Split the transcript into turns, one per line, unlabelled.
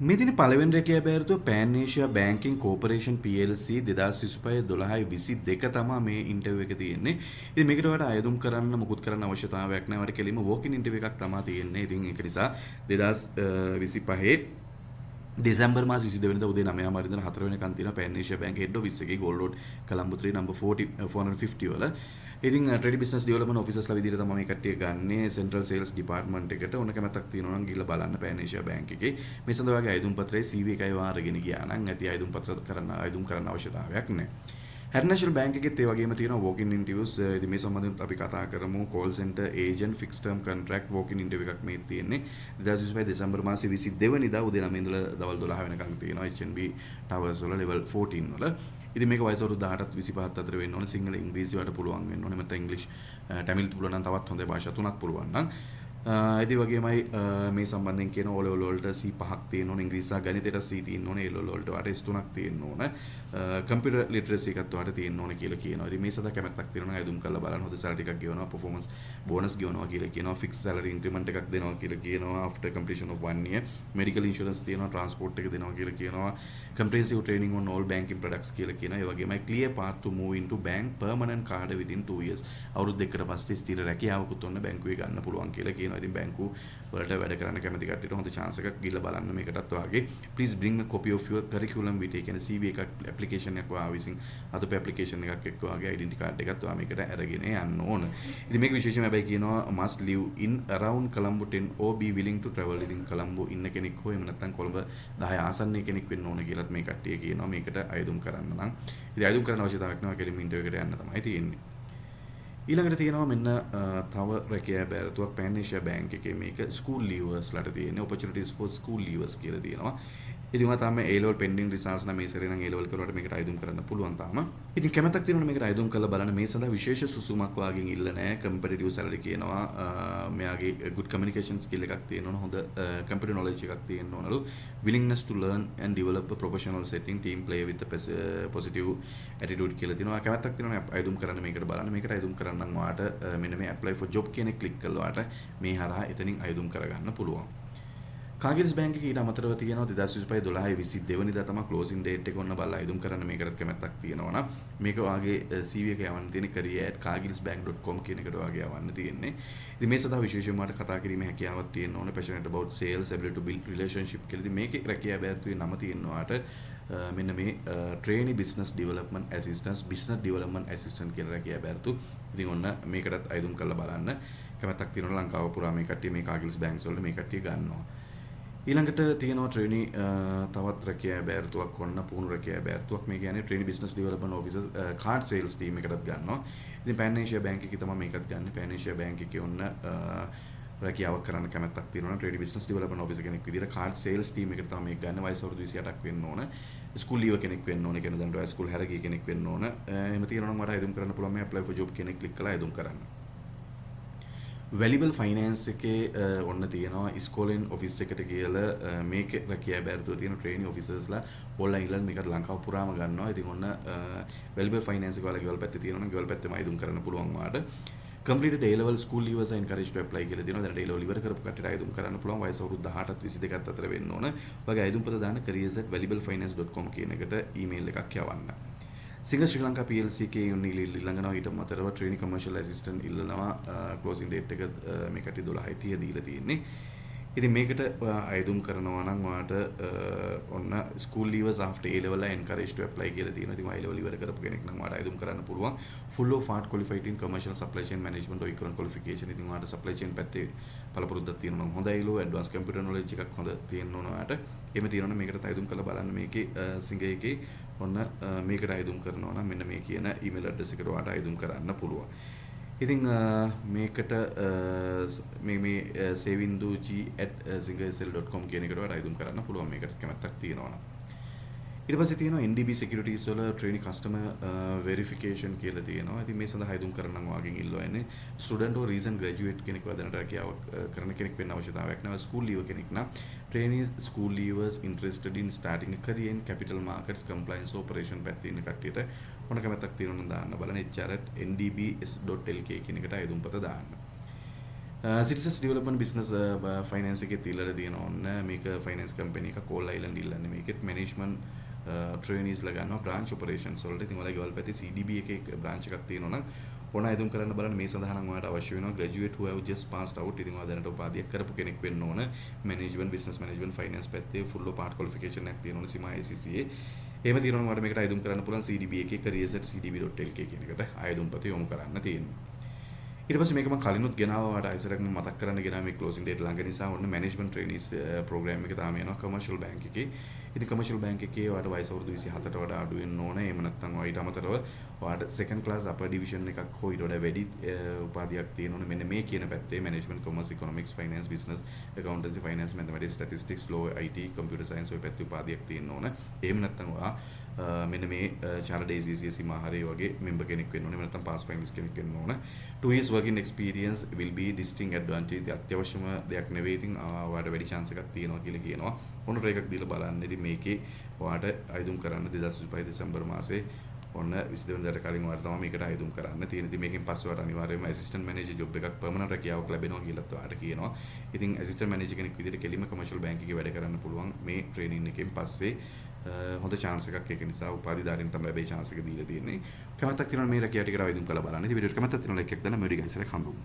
මේ දින පළවෙනි රැකියා බෑරතුව පෑන් ඒෂියා බැංකින් කෝපරේෂන් PLC 2025 22 තමයි මේ ඉන්ටර්වියු එක තියෙන්නේ. ඉතින් මේකට ඔයාලට අයදුම් කරන්න මුකුත් කරන්න අවශ්‍යතාවයක් නැහැ. ඔයාලට කෙලින්ම වෝක් ඉන් ඉන්ටර්වියු එකක් තමයි තියෙන්නේ. ඉතින් ඒක නිසා 2025 දෙසැම්බර් මාස 22 වෙනිදා උදේ 9:00 ඉඳන් 4 වෙනිකන් තියෙනවා පෑන් ඒෂියා බැංක් හෙඩ් ඔෆිස් එකේ ගෝල්ඩ් රෝඩ් කොළඹ 3 නම්බර් 450 වල. ඉතින් ට්‍රේඩ් බිස්නස් ඩෙවලොප්මන්ට් ඔෆිසර්ස්ලා විදිහට තමයි මේ කට්ටිය ගන්නේ සෙන්ට්‍රල් සේල්ස් ඩිපාර්ට්මන්ට් එකට. ඕන කැමැත්තක් තියෙනවා නම් ගිහලා බලන්න පෑන් ඒෂියා බැංක් එකේ. මේ සඳහා ඔයාගේ අයදුම් පත්‍රයේ CV එකයි වාරගෙන ගියා නම් ඇති අයදුම් පත්‍ර අයදුම් කරන්න අවශ්‍යතාවයක් නැහැ. හැරනැෂනල් බැංක් එකෙත් ඒ වගේම තියෙනවා walk in interviews. ඉතින් මේ සම්බන්ධයෙන් අපි කතා කරමු call center agent fixed term contract walk in interview එකක් මේ තියෙන්නේ 2025 දෙසැම්බර් මාසේ 22 වෙනිදා උදේ 9 ඉඳලා දවල් 12 වෙනකන් තියෙනවා HNB Towers වල level 14 වල. ඉතින් මේක වයස අවුරුදු 18ත් 25ත් අතර වෙන්න ඕනේ. සිංහල ඉංග්‍රීසි වලට පුළුවන් වෙන්න ඕනේ. නැත්නම් ඉංග්‍රීසි ටැමිල් පුළුවන් නම් තවත් හොඳයි භාෂා තුනක් පුළුවන් නම්. ඉතින් වගේමයි මේ සම්බන්ධයෙන් කියන O level වලට C5ක් තියෙන්න ඕනේ. ඉංග්‍රීසි සහ ගණිතයට C තියෙන්න ඕනේ. A level වලට වාට S3ක් තියෙන්න ඕනේ. කම්පියුටර් ලිටරසි එකත් වාට තියෙන්න ඕනේ කියලා කියනවා. ඉතින් මේ සඳහා කැමැත්තක් තියෙනවා නම් අයදුම් කරලා බලන්න. හොඳ සැලරි එකක් ගෙවනවා, performance bonus ගෙවනවා කියලා කියනවා, fixed salary increment එකක් දෙනවා කියලා කියනවා after completion of 1 year. medical insurance තියෙනවා, transport එක දෙනවා කියලා කියනවා. comprehensive training on all banking products කියලා කියනවා. ඒ වගේමයි clear path to move into bank permanent card within 2 years. අවුරුදු දෙකකට පස්සේ ස්ථිර රැකියාවකුත් ඔන්න බැංකුවේ ගන්න පුළුවන් කියලා කියනවා. ඉතින් බැංකුව වලට වැඩ කරන්න කැමති කට්ටියට හොඳ chance එකක් ගිහලා බලන්න මේකටත් වාගේ. please bring a copy of your curriculum vitae කියන CV එකක් application එකක් ඔයා විසින් අදපේ application එකක් එක්ක ඔයාගේ identity card එකත් ඔයා මේකට අරගෙන යන්න ඕන. ඉතින් මේක විශේෂයෙන්ම හැබැයි කියනවා must live in around Colombo 10 or be willing to travel. ඉතින් කොළඹ ඉන්න කෙනෙක් හෝ එහෙම නැත්නම් කොළඹ 10 ආසන්නයේ කෙනෙක් වෙන්න ඕන කියලාත් මේ කට්ටිය කියනවා මේකට අයදුම් කරන්න නම්. ඉතින් අයදුම් කරන්න අවශ්‍යතාවයක් නැහැ කෙලින්ම ඉන්ටර්වියු එකට යන්න තමයි තියෙන්නේ. ඊළඟට තියෙනවා මෙන්න තව රැකියා බෑරතුවක් පෑන් ඒෂියා බැංක් එකේ මේක ස්කූල් ලීවර්ස්ලාට තියෙන්නේ opportunities for school leavers කියලා තියෙනවා. ඉතින් ඔයා තාම A level pending results නම් මේ සැරේ නම් A level කරුවාට මේකට අයදුම් කරන්න පුළුවන් තාම. ඉතින් කැමැත්තක් තියෙනවනේ මේකට අයදුම් කරලා බලන්න. මේ සඳහා විශේෂ සුසුමක් වාගෙන් ඉල්ල නැහැ. competitive salary කියනවා. මෙයාගේ good communication skill එකක් තියෙනවනේ. හොඳ computer knowledge එකක් තියෙන්න ඕනලු. willingness to learn and develop a professional setting, team play with a positive attitude කියලා තියෙනවා. කැමැත්තක් තියෙනවනේ අයදුම් කරන්න මේකට බලන්න. මේකට අයදුම් කරන්න නම් ඔයාට මෙන්න මේ apply for job කියන එක click කළා ඔයාට මේ හරහා එතනින් අයදුම් කරගන්න පුළුවන්. කාගිල්ස් බැංක් එකේ ඊට අමතරව තියෙනවා 2025 12 වෙනිදා තමයි ක්ලෝසින් ඩේට් එක ඔන්න බලලා අයදුම් කරන්න මේකටත් කැමැත්තක් තියෙනවා නම් මේක වාගේ CV එක යවන්න තියෙන career@cargillsbank.com කියන එකට වාගේ යවන්න තියෙන්නේ. ඉතින් මේ සඳහා විශේෂයෙන්ම මට කතා කිරීමේ හැකියාවක් තියෙන්න ඕනේ. passionate about sales, ability to build relationship කියලා. ඉතින් මේකේ රැකියා බෑරතුවේ නම තියෙනවාට මෙන්න මේ trainee business development assistant, business development assistant කියලා රැකියා බෑරතු. ඉතින් ඔන්න මේකටත් අයදුම් කරලා බලන්න. කැමැත්තක් තියෙනවා ලංකාව පුරා මේ කට්ටිය මේ කාගිල්ස් බැංක්ස් වල මේ කට්ටිය ගන්නවා. ඊළඟට තියෙනවා ට්‍රේනි තවත් රැකියා බෑරතුවක් ඔන්න පුහුණු රැකියා බෑරතුවක් මේ කියන්නේ trainee business development officer card sales team එකටත් ගන්නවා. ඉතින් පෑන් ඒෂියා බැංක් එකේ තමයි මේකත් ගන්න. පෑන් ඒෂියා බැංක් එකේ ඔන්න රැකියාවක් කරන්න කැමැත්තක් තියෙනවා නම් ට්‍රේනි බිස්නස් ඩෙවලොප්මන්ට් ඔෆිසර් කෙනෙක් විදිහට කාඩ් සේල්ස් ටීම් එකට තමයි මේක ගන්න. වයස අවුරුදු 28ක් වෙන්න ඕන. ස්කූල් ලීවර් කෙනෙක් වෙන්න ඕන. කියන දැනට ස්කූල් හැර ගිය කෙනෙක් වෙන්න ඕන. එහෙම තියෙනවා නම් මට අයදුම් කරන්න පුළුවන් මේ apply for job කෙනෙක් ක්ලික් කරලා අයදුම් කරන්න. වැලිබල් ෆයිනෑන්ස් එකේ ඔන්න තියෙනවා ඉස්කෝලෙන් ඔෆිස් එකට කියලා මේක රැකියා බෑරතුව තියෙන ට්‍රේනි ඔෆිසර්ස්ලා ඕන්ලයින් ඉල්ලන් මේකට ලංකාව පුරාම ගන්නවා. ඉතින් ඔන්න වැලිබල් ෆයිනෑන්ස් එක ඔයාලා ගෙවල් පැත්තේ තියෙනවා නම් ගෙවල් පැත්තේම අයදුම් කරන්න පුළුවන් වාට. completed A level school leavers are encouraged to apply කියලා තියෙනවා. දැන් A level ඉවර කරපු කට්ටියට අයදුම් කරන්න පුළුවන්. වයස අවුරුදු 18ත් 22ත් අතර වෙන්න ඕන. ඔයගේ අයදුම් පත දාන්න careers@valuablefinance.com කියන එකට ඊමේල් එකක් යවන්න. සිංහ ශ්‍රී ලංකා PLC එකේ ඊළඟනවා ඊට අමතරව ට්‍රේනි කමර්ෂල් ඇසිස්ටන්ට් ඉල්ලනවා. ක්ලෝසින් ඩේට් එක මේ කටි 12:30 දීලා තියෙන්නේ. ඉතින් මේකට අයදුම් කරනවා නම් ඔයාට ඔන්න school ලීවර්ස් after A level encouraged to apply කියලා තියෙනවා. ඉතින් A level ඉවර කරපු කෙනෙක් නම් ඔයාට අයදුම් කරන්න පුළුවන්. full of art qualified in commercial supply chain management or equivalent qualification. ඉතින් ඔයාට supply chain පැත්තේ පළපුරුද්දක් තියෙනවා නම් හොඳයිලු. advanced computer knowledge එකක් හොඳ තියෙන්න ඕන ඔයාට. එහෙම තියෙනවා නම් මේකට අයදුම් කරලා බලන්න මේකේ සිංහ එකේ ඔන්න මේකට අයදුම් කරනවා නම් මෙන්න මේ කියන ඊමේල් ඇඩ්‍රස් එකට ඔයාට අයදුම් කරන්න පුළුවන්. ඉතින් මේකට මේ sevinduji@singhasl.com කියන එකට ඔයාට අයදුම් කරන්න පුළුවන් මේකට කැමැත්තක් තියෙනවා නම්. ඊට පස්සේ තියෙනවා NDB Securities වල training customer verification කියලා තියෙනවා. ඉතින් මේ සඳහා අයදුම් කරන්න වාගෙන් ඉල්ලුවා ඉන්නේ student or recent graduate කෙනෙක් වදනට රැකියාවක් කරන කෙනෙක් වෙන්න අවශ්‍යතාවයක් නැහැ. school leaver කෙනෙක් නම් trainees school leavers interested in starting a career in capital markets compliance operation පැත්තේ ඉන්න කට්ටියට මොන කැමැත්තක් තියෙනවද දාන්න බලන්න hr@ndbs.lk කියන එකට අයදුම්පත දාන්න. සිටිසස් ඩෙවලොප්මන්ට් බිස්නස් ෆයිනෑන්ස් එකේ තියලා තියෙනවා ඔන්න මේක ෆයිනෑන්ස් කම්පැනි එකක් කෝල් අයිලන්ඩ් ඉල්ලන්නේ මේකෙත් මැනේජ්මන්ට් ට්‍රේනීස්ලා ගන්නවා බ්‍රාන්ච් ඔපරේෂන්ස් වලට. ඉතින් ඔයාලගේ ගෙවල් පැත්තේ CDB එකේ බ්‍රාන්ච් එකක් තියෙනවා නම් ඕන අයදුම් කරන්න බලන්න. මේ සඳහා නම් ඔයාලට අවශ්‍ය වෙනවා graduate who have just passed out. ඉතින් ඔයා දැනට උපාධියක් කරපු කෙනෙක් වෙන්න ඕන. මැනේජ්මන්ට් බිස්නස් මැනේජ්මන්ට් ෆයිනෑන්ස් පැත්තේ ෆුල් පාර්ට් ක්වොලිෆිකේෂන් එකක් තියෙනවා සීමා ICCA. එහෙම තියෙනවා නම් ඔයාලට මේකට අයදුම් කරන්න පුළුවන් CDB එකේ careers@cdb.lk කියන එකට අයදුම්පත යොමු කරන්න තියෙනවා. ඊට පස්සේ මේක මම කලිනුත් ගෙනාවා ආයෙසරක් මම මතක් කරන්න ගෙනාවා මේ ක්ලෝසින් ඩේට් ළඟ නිසා ඔන්න මැනේජ්මන්ට් ට්‍රේනීස් ප්‍රෝග්‍රෑම් එක තාම යනවා කමර්ෂල් බැංක් එකේ. ඉතින් කමර්ෂල් බැංක් එකේ ඔයාලට වයස අවුරුදු 27ට වඩා අඩු වෙන්න ඕන. එහෙම නැත්නම් ඔයා ඊට අමතරව ඔයාලට සෙකන්ඩ් ක්ලාස් අපර් ඩිවිෂන් එකක් හෝ ඊට වඩා වැඩි උපාධියක් තියෙන්න ඕන. මෙන්න මේ කියන පැත්තේ management commerce economics finance business accountancy finance mathematics statistics law IT computer science ඔය පැත්තේ උපාධියක් තියෙන්න ඕන. එහෙම නැත්නම් ඔයා මෙන්න මේ චාර්ටර්ඩ් ACCA සීමාහාරය වගේ මෙම්බර් කෙනෙක් වෙන්න ඕනේ. එහෙම නැත්නම් පාස් ෆයිනලිස්ට් කෙනෙක් වෙන්න ඕන. 2 years working experience will be distinct advantage. ඉතින් අත්‍යවශ්‍යම දෙයක් නෙවෙයි. ඉතින් ඔයාලට වැඩි chance එකක් තියෙනවා කියලා කියනවා. ඔන්න රේකක් දීලා බලන්න. ඉතින් මේකේ ඔයාලට අයදුම් කරන්න 2025 දෙසැම්බර් මාසේ ඔන්න 22 වෙනිදාට කලින් ඔයාලට තමයි මේකට අයදුම් කරන්න තියෙන. ඉතින් මේකෙන් පස්සේ ඔයාලට අනිවාර්යයෙන්ම ඇසිස්ටන්ට් මැනේජර් ජොබ් එකක් පර්මනන්ට් රැකියාවක් ලැබෙනවා කියලාත් ඔයාලට කියනවා. ඉතින් ඇසිස්ටන්ට් මැනේජර් කෙනෙක් විදිහට කෙලින්ම කමර්ෂල් බැංක් එකේ වැඩ කරන්න පුළුවන් මේ ට්‍රේනින් එකෙන් පස්සේ. හොඳ chance එකක් ඒක නිසා උපාධිධාරීන් තමයි මේ chance එක දීලා තියෙන්නේ. කැමැත්තක් තියෙනවා මේ රැකියාව ටිකට ආවෙදුම් කරලා බලන්න. ඉතින් වීඩියෝට කැමැත්තක් තියෙනවා ලයික් එකක් දාන්න මේ වීඩියෝ ගයිස් එකක් හම්බුමු.